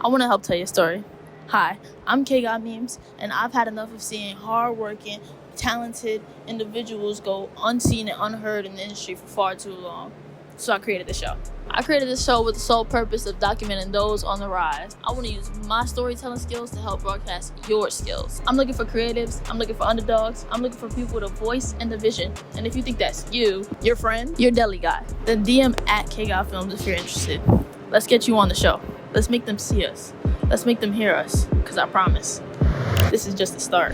I want to help tell you a story. Hi, I'm K Got Memes, and I've had enough of seeing hardworking, talented individuals go unseen and unheard in the industry for far too long. So I created this show. I created this show with the sole purpose of documenting those on the rise. I want to use my storytelling skills to help broadcast your skills. I'm looking for creatives, I'm looking for underdogs, I'm looking for people with a voice and a vision. And if you think that's you, your friend, your deli guy, then DM at KGOT Films if you're interested. Let's get you on the show. Let's make them see us. Let's make them hear us. Because I promise, this is just the start.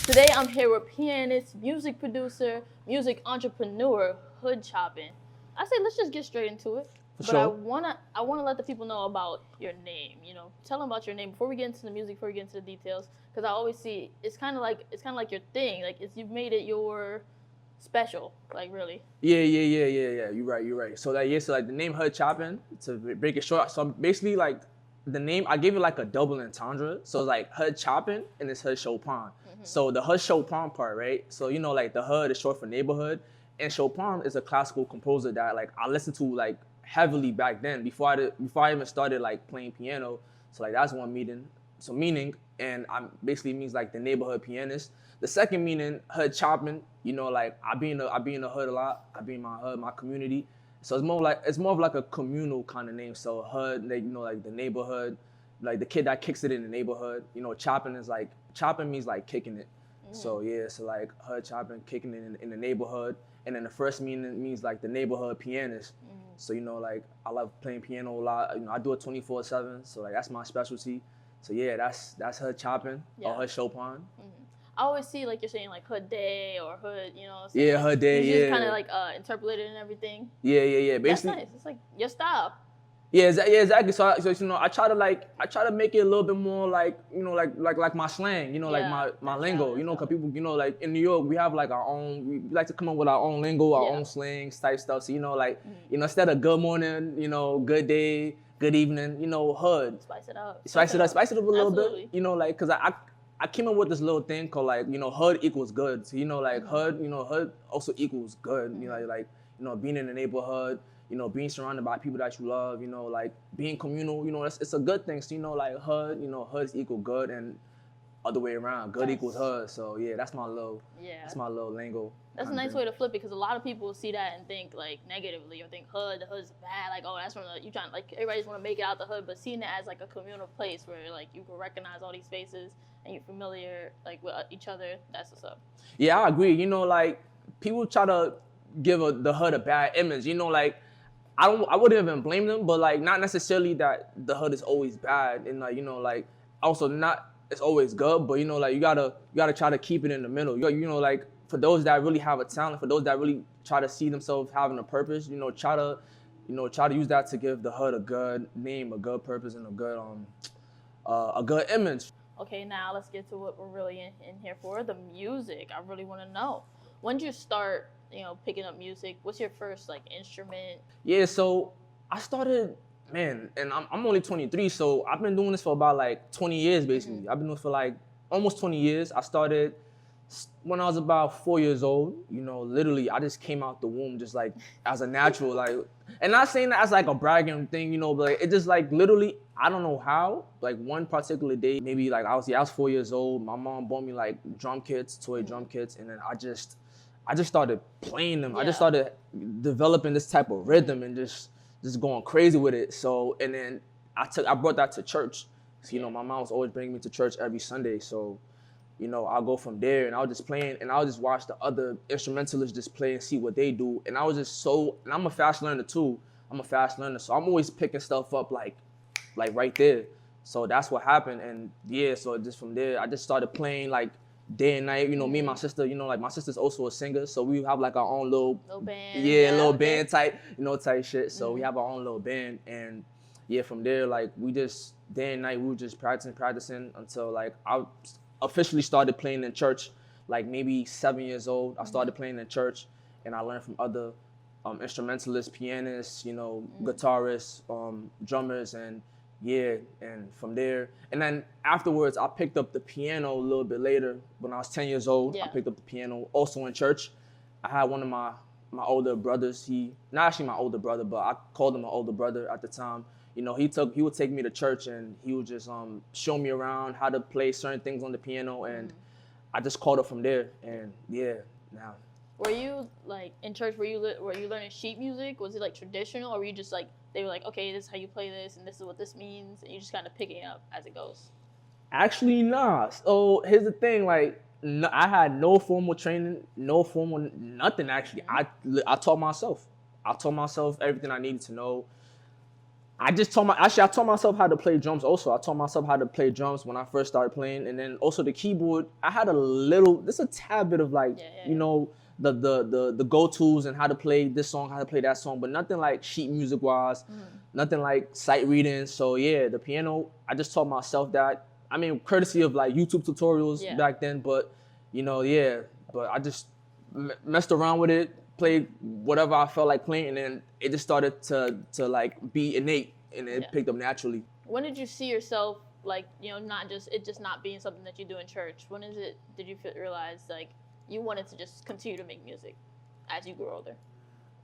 Today I'm here with pianist, music producer, music entrepreneur, HoodChopin. I say let's just get straight into it. Sure. I wanna let the people know about your name. You know, tell them about your name before we get into the music, before we get into the details. Because I always see it's kind of like your thing. Like you've made it your special, like really. Yeah. You're right. So the name HoodChopin, to break it short. So basically like the name, I gave it like a double entendre. So it's like HoodChopin and it's HoodChopin. So the HoodChopin part, right? So you know like the hood is short for neighborhood, and Chopin is a classical composer that like I listened to like heavily back then before I even started like playing piano. So like that's one meaning, and I basically means like the neighborhood pianist. The second meaning, HoodChopin, you know, like I be in the hood a lot. I be in my hood, my community. So it's more of like a communal kind of name. So hood, like, you know, like the neighborhood, like the kid that kicks it in the neighborhood. You know, chopping means like kicking it. So yeah, so like HoodChopin, kicking it in the neighborhood. And then the first meaning means like the neighborhood pianist. So you know, like I love playing piano a lot. You know, I do it 24/7. So like that's my specialty. So yeah, that's HoodChopin or HoodChopin. I always see like you're saying like hood day or hood, you know. Yeah, hood day. You just kind of like interpolate it and everything. Yeah. Basically, that's nice. It's like your style. Yeah, exactly. So you know, I try to make it a little bit more like, you know, like my slang, you know, like my lingo, you know, because people, you know, like in New York, we have like we like to come up with our own lingo, our own slangs type stuff. So, you know, like, you know, instead of good morning, you know, good day, good evening, you know, hood. Spice it up. Spice it up a little bit, you know, like, because I came up with this little thing called like, you know, hood equals good. So, you know, like hood also equals good. You know, being in the neighborhood, you know, being surrounded by people that you love, you know, like being communal, you know, it's a good thing. So, you know, like hoods equal good and other way around. Good equals hood. So yeah, that's my little lingo. That's a nice way to flip it, because a lot of people see that and think like negatively or think the hood's bad, like, oh, that's from you trying, like everybody just want to make it out the hood, but seeing it as like a communal place where like you can recognize all these faces and you're familiar like with each other, that's what's up. Yeah, I agree. You know, like people try to give the hood a bad image, you know, like I wouldn't even blame them, but like not necessarily that the hood is always bad, and like, you know, like also not it's always good, but you know, like you gotta try to keep it in the middle. You know, like for those that really have a talent, for those that really try to see themselves having a purpose, you know, try to use that to give the hood a good name, a good purpose, and a good image. Okay, now let's get to what we're really in here for, the music. I really want to know, when did you start, you know, picking up music? What's your first like instrument? Yeah, so I started, man, and I'm only 23, so I've been doing this for about like 20 years basically. I've been doing it for like almost 20 years. I started when I was about 4 years old. You know, literally I just came out the womb just like as a natural, like, and not saying that as like a bragging thing, you know, but like, it just like literally, I don't know how, like one particular day, maybe like I was 4 years old. My mom bought me like toy drum kits, and then I just started playing them. I just started developing this type of rhythm and just going crazy with it. So, and then I brought that to church. So, you know, my mom was always bringing me to church every Sunday. So, you know, I'll go from there and I'll just play, and I'll just watch the other instrumentalists just play and see what they do. And I was just and I'm a fast learner too. So I'm always picking stuff up like right there. So that's what happened. And yeah, so just from there, I just started playing like day and night. You know, me and my sister, you know, like my sister's also a singer, so we have like our own little band. Little band type shit. So we have our own little band, and yeah, from there, like we just day and night we were just practicing until like I officially started playing in church, like maybe 7 years old. I started playing in church, and I learned from other instrumentalists, pianists, you know, guitarists, drummers, and yeah, and from there, and then afterwards, I picked up the piano a little bit later. When I was 10 years old, I picked up the piano also in church. I had one of my older brothers. He not actually my older brother, but I called him my older brother at the time. He would take me to church and he would just show me around how to play certain things on the piano, and I just caught up from there. And yeah, now. Were you like in church? Were you learning sheet music? Was it like traditional, or were you just like they were like, okay, this is how you play this, and this is what this means, and you just kind of picking up as it goes? Actually, nah. So here's the thing, like, no, I had no formal training, no formal nothing. Actually, I taught myself. I taught myself everything I needed to know. I taught myself how to play drums. Also, I taught myself how to play drums when I first started playing, and then also the keyboard. I had just a tad bit of like, the go-tos and how to play this song, how to play that song, but nothing like sheet music wise, nothing like sight reading. So yeah, the piano, I just taught myself that. I mean, courtesy of like YouTube tutorials back then, but but I just messed around with it, played whatever I felt like playing, and then it just started to like be innate, and it picked up naturally. When did you see yourself like, not being something that you do in church? When did you realize like you wanted to just continue to make music as you grew older?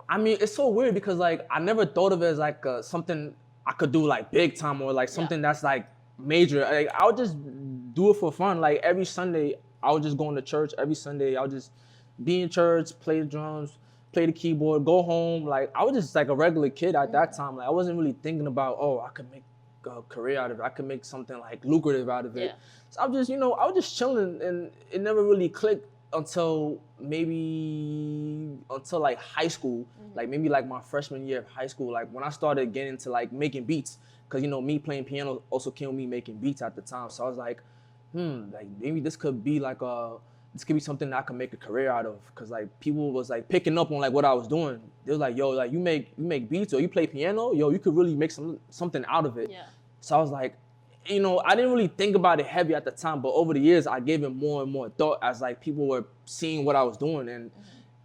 I mean, it's so weird because like I never thought of it as like something I could do like big time, or like something that's like major. Like I would just do it for fun. Like every Sunday I would just go into church. Every Sunday I would just be in church, play the drums, play the keyboard, go home. Like I was just like a regular kid at that time. Like I wasn't really thinking about, oh, I could make a career out of it. I could make something like lucrative out of it. So I was just chilling, and it never really clicked until like high school, like maybe like my freshman year of high school, like when I started getting into like making beats, because me playing piano also came with me making beats at the time. So I was like, like maybe this could be something that I could make a career out of, because like people was like picking up on like what I was doing. They was like, yo, like you make beats or you play piano, yo, you could really make something out of it. So I was like, I didn't really think about it heavy at the time, but over the years I gave it more and more thought as like people were seeing what I was doing, and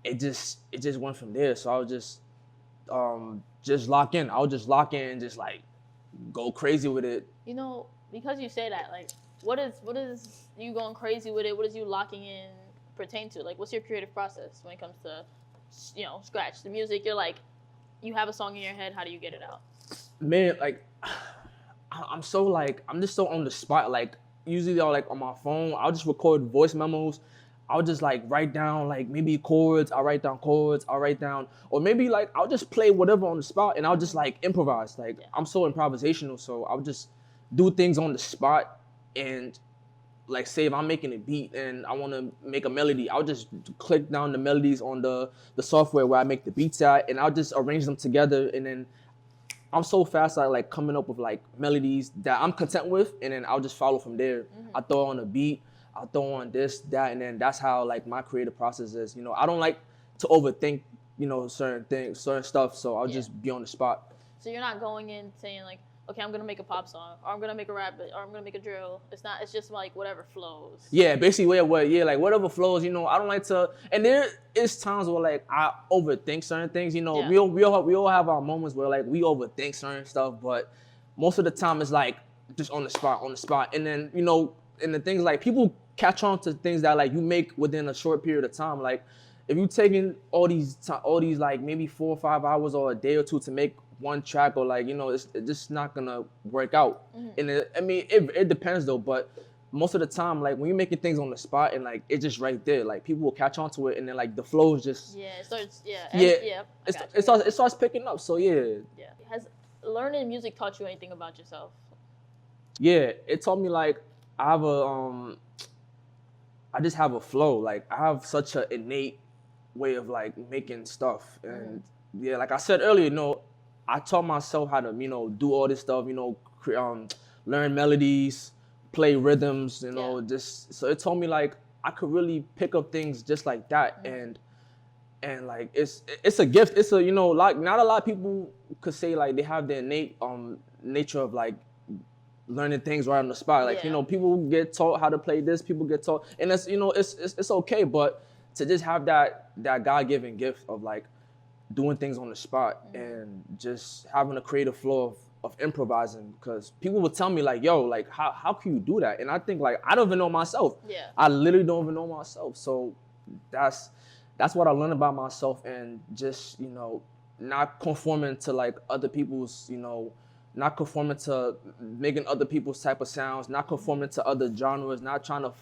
it just went from there. So I would just lock in. I would just lock in and just like go crazy with it. Because you say that, like what is you going crazy with it? What is you locking in pertain to? Like what's your creative process when it comes to scratch the music? You're like, you have a song in your head, how do you get it out? Man, like I'm just so on the spot. Like usually I'll like on my phone, I'll just record voice memos. I'll just like write down like maybe chords. I'll write down, or maybe like I'll just play whatever on the spot, and I'll just like improvise. Like I'm so improvisational, so I'll just do things on the spot. And like say if I'm making a beat and I want to make a melody, I'll just click down the melodies on the software where I make the beats at, and I'll just arrange them together, and then I'm so fast at like coming up with like melodies that I'm content with, and then I'll just follow from there. I throw on a beat, I'll throw on this, that, and then that's how like my creative process is. I don't like to overthink, certain things, certain stuff, so I'll just be on the spot. So you're not going in saying like, okay, I'm gonna make a pop song, or I'm gonna make a rap, or I'm gonna make a drill. It's just like whatever flows. Yeah, basically like whatever flows. I don't like to, and there is times where like I overthink certain things. We all have our moments where like we overthink certain stuff, but most of the time it's like just on the spot. And then and the things like people catch on to things that like you make within a short period of time. Like if you taking all these like maybe 4 or 5 hours or a day or two to make one track, or like it's just not gonna work out. And it depends though, but most of the time like when you're making things on the spot and like it's just right there, like people will catch on to it, and then like the flow is just it starts picking up. So Has learning music taught you anything about yourself? It taught me like I just have a flow. Like I have such an innate way of like making stuff, and like I said earlier, I taught myself how to, do all this stuff, learn melodies, play rhythms, just, so it told me like I could really pick up things just like that. And like, it's a gift. It's a, like not a lot of people could say like they have the innate nature of like learning things right on the spot. Like, people get taught how to play this, people get taught, and it's, it's okay, but to just have that God-given gift of like, doing things on the spot and just having a creative flow of improvising, because people would tell me like, yo, like how can you do that? And I think like I don't even know myself. I literally don't even know myself. So that's that's what I learned about myself, and just, you know, not conforming to like other people's, you know, not conforming to making other people's type of sounds, not conforming to other genres, not trying to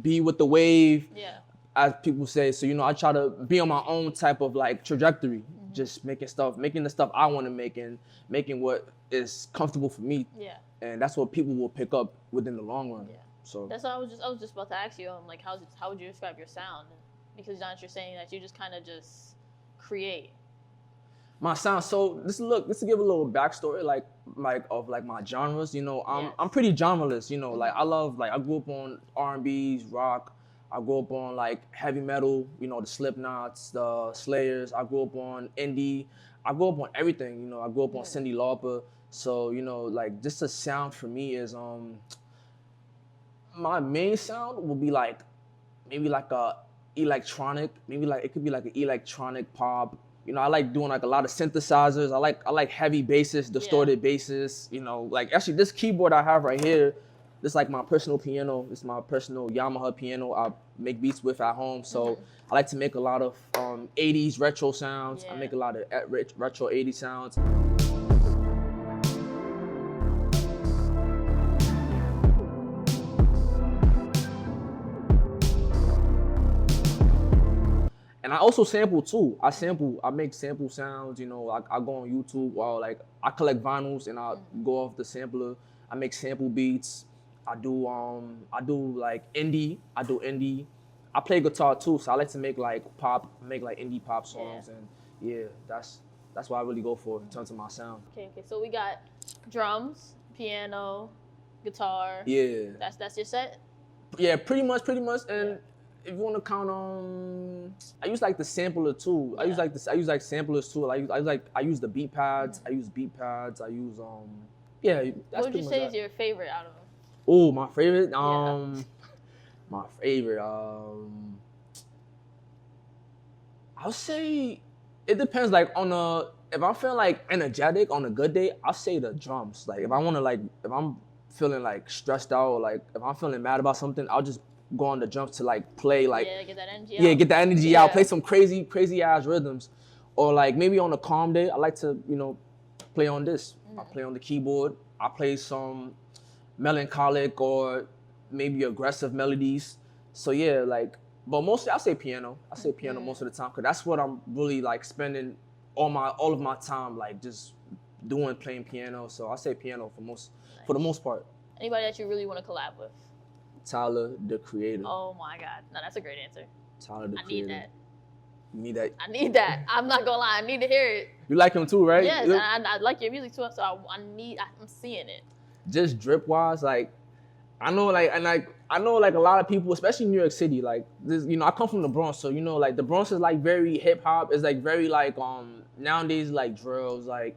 be with the wave, Yeah. as people say. So, you know, I try to be on my own type of like trajectory, just making the stuff I want to make, and making what is comfortable for me. Yeah. And that's what people will pick up within the long run. Yeah. So that's what I was just about to ask you. Like, how would you describe your sound? Because now that you're saying that you just kind of just create. my sound. So this to give a little backstory, like of like my genres. You know, I'm pretty genreless. You know, like I grew up on R&B's, rock. I grew up on like heavy metal. You know, the Slipknots, the Slayers. I grew up on indie. I grew up on everything. You know, I grew up on Cyndi Lauper. So, you know, like just the sound for me is my main sound will be like maybe like a electronic, maybe like it could be like an electronic pop. You know, I like doing like a lot of synthesizers. I like heavy basses, distorted basses. You know, like actually this keyboard I have right here, this is like my personal piano. This is my personal Yamaha piano I make beats with at home. So I like to make a lot of 80s retro sounds. I make a lot of retro 80s sounds. And I also sample too. I make sample sounds, you know, I go on YouTube, or like I collect vinyls and I go off the sampler. I make sample beats. I do like indie. I play guitar too, so I like to make like indie pop songs, and yeah, that's what I really go for in terms of my sound. Okay, so we got drums, piano, guitar. Yeah. That's your set? Yeah, pretty much. And if you want to count on, I use like the sampler too. I use like samplers too. I use the beat pads. I use yeah. That's what would you say is your favorite out of them? Oh, my favorite. My favorite. I'll say it depends. Like if I'm feeling like energetic on a good day, I'll say the drums. Like if I'm feeling like stressed out, or like if I'm feeling mad about something, I'll just go on the drums to like play like get that energy out. Get that energy out, play some crazy ass rhythms. Or like maybe on a calm day, I like to, you know, play on this. I play on the keyboard. I play some melancholic or maybe aggressive melodies. So yeah, like, but mostly I say piano. Most of the time, because that's what I'm really like spending all of my time like just playing piano. So I say piano for the most part. Anybody that you really want to collab with? Tyler, the Creator. Oh my God. No, that's a great answer. Tyler, the Creator. Need that. You need that? I need that. I'm not gonna lie. I need to hear it. You like him too, right? Yes, I like your music too. So I'm seeing it. Just drip wise, like I know like a lot of people, especially in New York City, like this, you know, I come from the Bronx, so you know, like the Bronx is like very hip hop. It's like very like nowadays like drills, like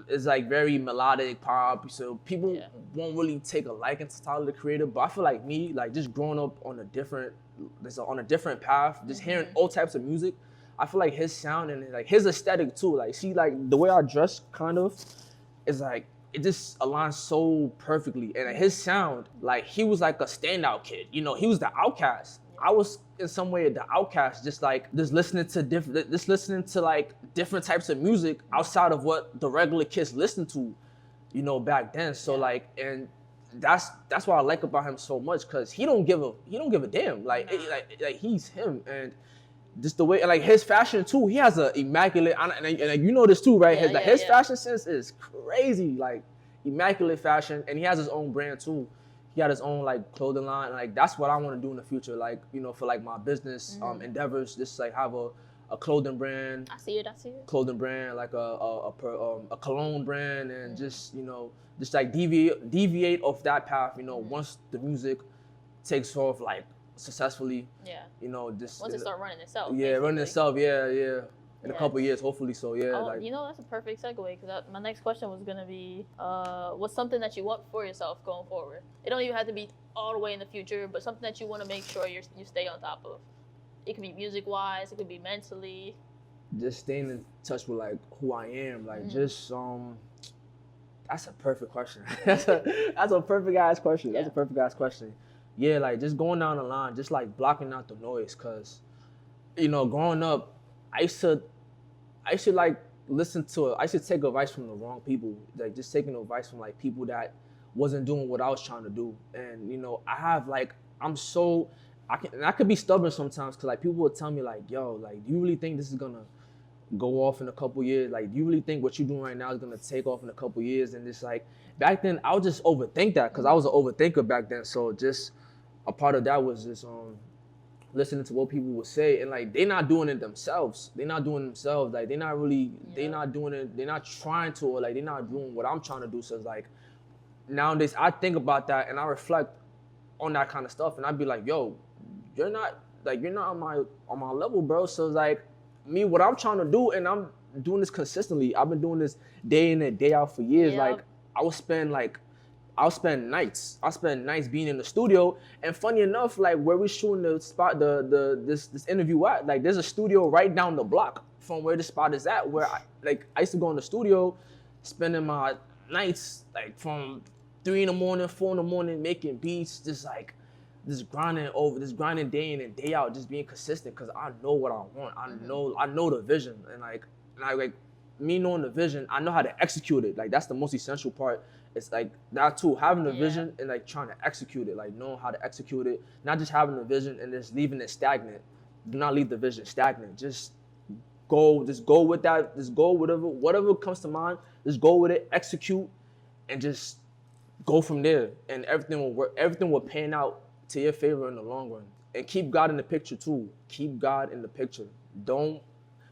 it's like very melodic pop. So people won't really take a liking to Tyler the Creator. But I feel like me, like just growing up on a different path, just hearing all types of music, I feel like his sound and like his aesthetic too. Like see, like the way I dress kind of is like it just aligns so perfectly. And his sound, like he was like a standout kid. You know, he was the outcast. I was in some way the outcast, just listening to like different types of music outside of what the regular kids listened to, you know, back then. So like, and that's what I like about him so much, because he don't give a damn. Like he's him, and just the way, like his fashion too. He has a immaculate, and you know this too, right? His fashion sense is crazy, like immaculate fashion, and he has his own brand too. He got his own like clothing line. Like that's what I want to do in the future. Like, you know, for like my business endeavors, just like have a clothing brand. I see it. Clothing brand, like a cologne brand, and just, you know, just like deviate off that path. You know, once the music takes off like successfully. Yeah. You know, just once it start running itself. Yeah, basically. running itself. Yeah. In a couple of years, hopefully. So yeah. Oh, you know, that's a perfect segue, because my next question was gonna be, what's something that you want for yourself going forward? It don't even have to be all the way in the future, but something that you want to make sure you stay on top of. It could be music wise, it could be mentally. Just staying in touch with like who I am, like just That's a perfect question. that's a perfect ass question. That's a perfect ass question. Yeah, like just going down the line, just like blocking out the noise, cause growing up, I used to like listen to I should take advice from the wrong people, like just taking advice from like people that wasn't doing what I was trying to do. And I have like I could be stubborn sometimes because like people would tell me like, yo, like, do you really think this is gonna go off in a couple years? Like, do you really think what you're doing right now is gonna take off in a couple years? And it's like back then I would just overthink that because I was an overthinker back then. So just a part of that was just listening to what people would say, and like they're not doing it themselves. They're not doing it themselves. Like they're not really, they're not doing it. They're not trying to, or like they're not doing what I'm trying to do. So it's like nowadays I think about that and I reflect on that kind of stuff, and I'd be like, yo, you're not on my level, bro. So it's like me, what I'm trying to do, and I'm doing this consistently. I've been doing this day in and day out for years. Like I'll spend nights being in the studio. And funny enough, like where we shooting the spot, this interview at, like there's a studio right down the block from where the spot is at, where I used to go in the studio, spending my nights like from 3 in the morning, 4 in the morning, making beats, just grinding day in and day out, just being consistent, because I know what I want. I know the vision, and I like me knowing the vision, I know how to execute it. Like that's the most essential part. It's like that too, having the vision and like trying to execute it, like knowing how to execute it, not just having the vision and just leaving it stagnant. Do not leave the vision stagnant. Just go with that. Just go whatever comes to mind. Just go with it, execute, and just go from there. And everything will work. Everything will pan out to your favor in the long run. And keep God in the picture too. Keep God in the picture. Don't,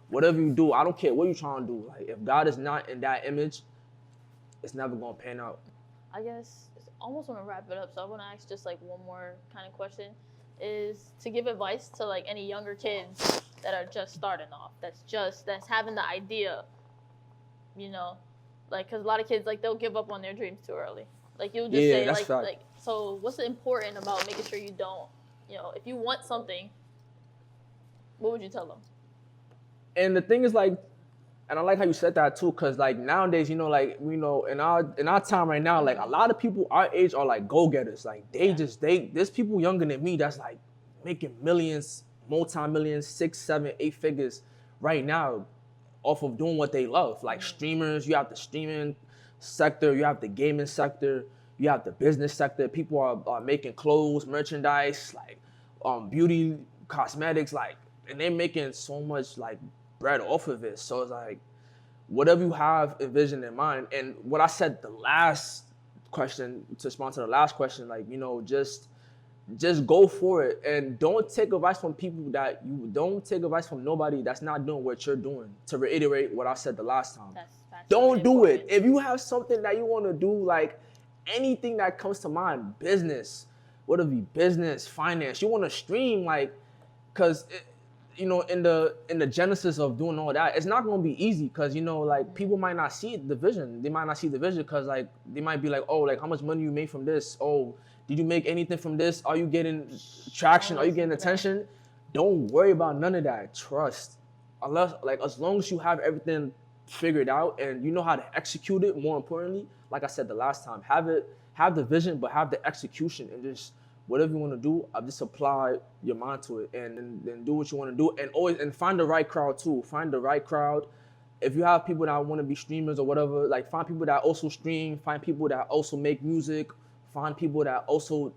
whatever you do, I don't care what you're trying to do. Like if God is not in that image, it's never gonna pan out. I guess it's almost want to wrap it up, so I want to ask just like one more kind of question, is to give advice to like any younger kids that are just starting off, that's having the idea, like because a lot of kids like they'll give up on their dreams too early. Like you'll just say like so what's important about making sure you don't, if you want something, what would you tell them? And the thing is like, and I like how you said that too, cause like nowadays, in our time right now, like a lot of people our age are like go-getters. Like there's people younger than me that's like making millions, multi-millions, 6, 7, 8 figures right now off of doing what they love. Like streamers, you have the streaming sector, you have the gaming sector, you have the business sector. People are making clothes, merchandise, like beauty, cosmetics, like, and they're making so much like bread off of it. So it's like whatever you have a vision in mind. And what I said the last question, to respond to the last question, like just go for it, and don't take advice from don't take advice from nobody that's not doing what you're doing. To reiterate what I said the last time, don't do it. If you have something that you want to do, like anything that comes to mind, business, whether it be business, finance, you want to stream, like, because in the genesis of doing all that, it's not going to be easy, because like people might not see the vision. They might not see the vision because like they might be like, oh, like how much money you made from this? Oh, did you make anything from this? Are you getting traction? Are you getting attention? Don't worry about none of that. Trust. As long as you have everything figured out and you know how to execute it, more importantly, like I said the last time, have the vision, but have the execution, and just whatever you want to do, just apply your mind to it, and then do what you want to do, and find the right crowd too. Find the right crowd. If you have people that want to be streamers or whatever, like find people that also stream, find people that also make music, find people that also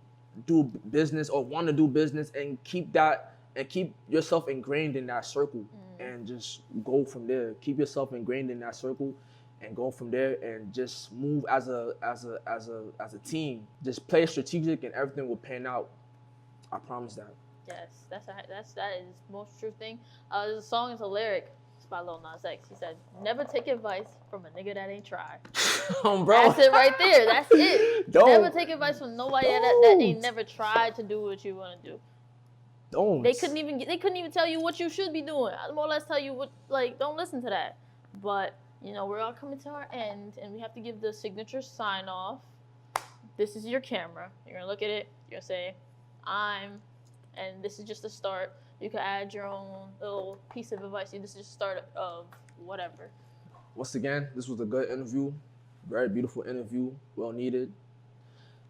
do business or want to do business, and keep yourself ingrained in that circle, and just go from there. Keep yourself ingrained in that circle and go from there, and just move as a team. Just play strategic and everything will pan out. I promise that. Yes, that is the most true thing. There's a song, it's a lyric. It's by Lil Nas X. He said, "Never take advice from a nigga that ain't tried." Bro. That's it right there. That's it. Never take advice from nobody that ain't never tried to do what you want to do. Don't. They couldn't even tell you what you should be doing. I'd more or less tell you what, like, don't listen to that. But we're all coming to our end, and we have to give the signature sign off. This is your camera. You're gonna look at it. You're gonna say, and this is just the start. You can add your own little piece of advice. This is just the start of whatever. Once again, this was a good interview. Very beautiful interview. Well needed.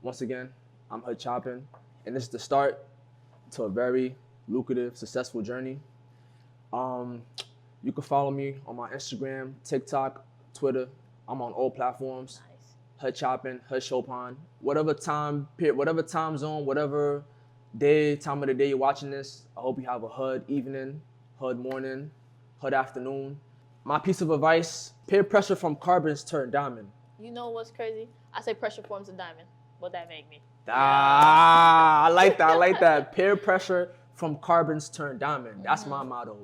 Once again, I'm HoodChopin, and this is the start to a very lucrative, successful journey. You can follow me on my Instagram, TikTok, Twitter. I'm on all platforms. Nice. HoodChopin, HoodChopin. Whatever time period, whatever time zone, whatever time of the day you're watching this, I hope you have a hood evening, hood morning, hood afternoon. My piece of advice, peer pressure from carbons turn diamond. You know what's crazy? I say pressure forms a diamond. What'd that make me? I like that. I like that. Peer pressure from carbons turn diamond. That's my motto.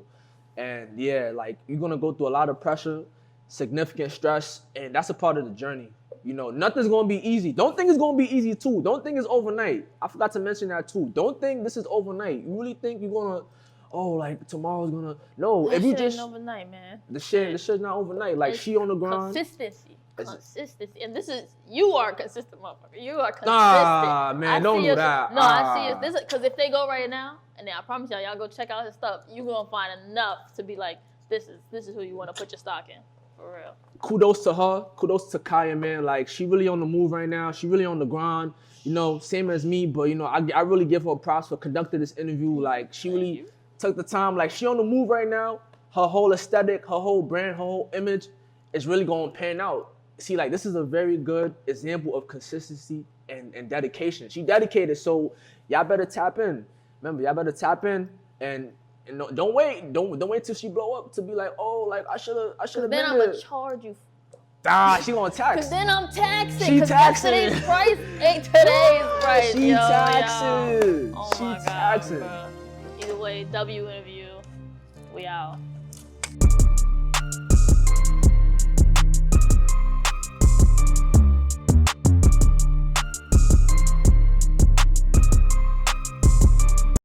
And yeah, like you're gonna go through a lot of pressure, significant stress, and that's a part of the journey. You know, nothing's gonna be easy. Don't think it's gonna be easy too. Don't think it's overnight. I forgot to mention that too. Don't think this is overnight. You really think you're gonna, oh, like tomorrow's gonna, no. That if you shit just ain't overnight, man. the shit's not overnight. Like It's she on the grind. Consistency, and this is you are a consistent motherfucker. You are consistent. Nah, man, don't do that. No, I see it. This is because if they go right now, and then I promise y'all go check out his stuff, you gonna find enough to be like, this is who you want to put your stock in, for real. Kudos to her. Kudos to Kaya, man. Like she really on the move right now. She really on the grind. You know, same as me, but you know, I really give her props for conducting this interview. Like she really took the time. Like she on the move right now. Her whole aesthetic, her whole brand, her whole image is really gonna pan out. See, like this is a very good example of consistency and dedication. She dedicated, so y'all better tap in. Remember, y'all better tap in and don't wait till she blow up to be like, oh, like I should have been there. Then I'm gonna charge you. She gonna tax. Cause then I'm taxing. She taxing. Today's price ain't today's price. She taxing. Oh She my God, taxing. bro. Either way, W interview. We out.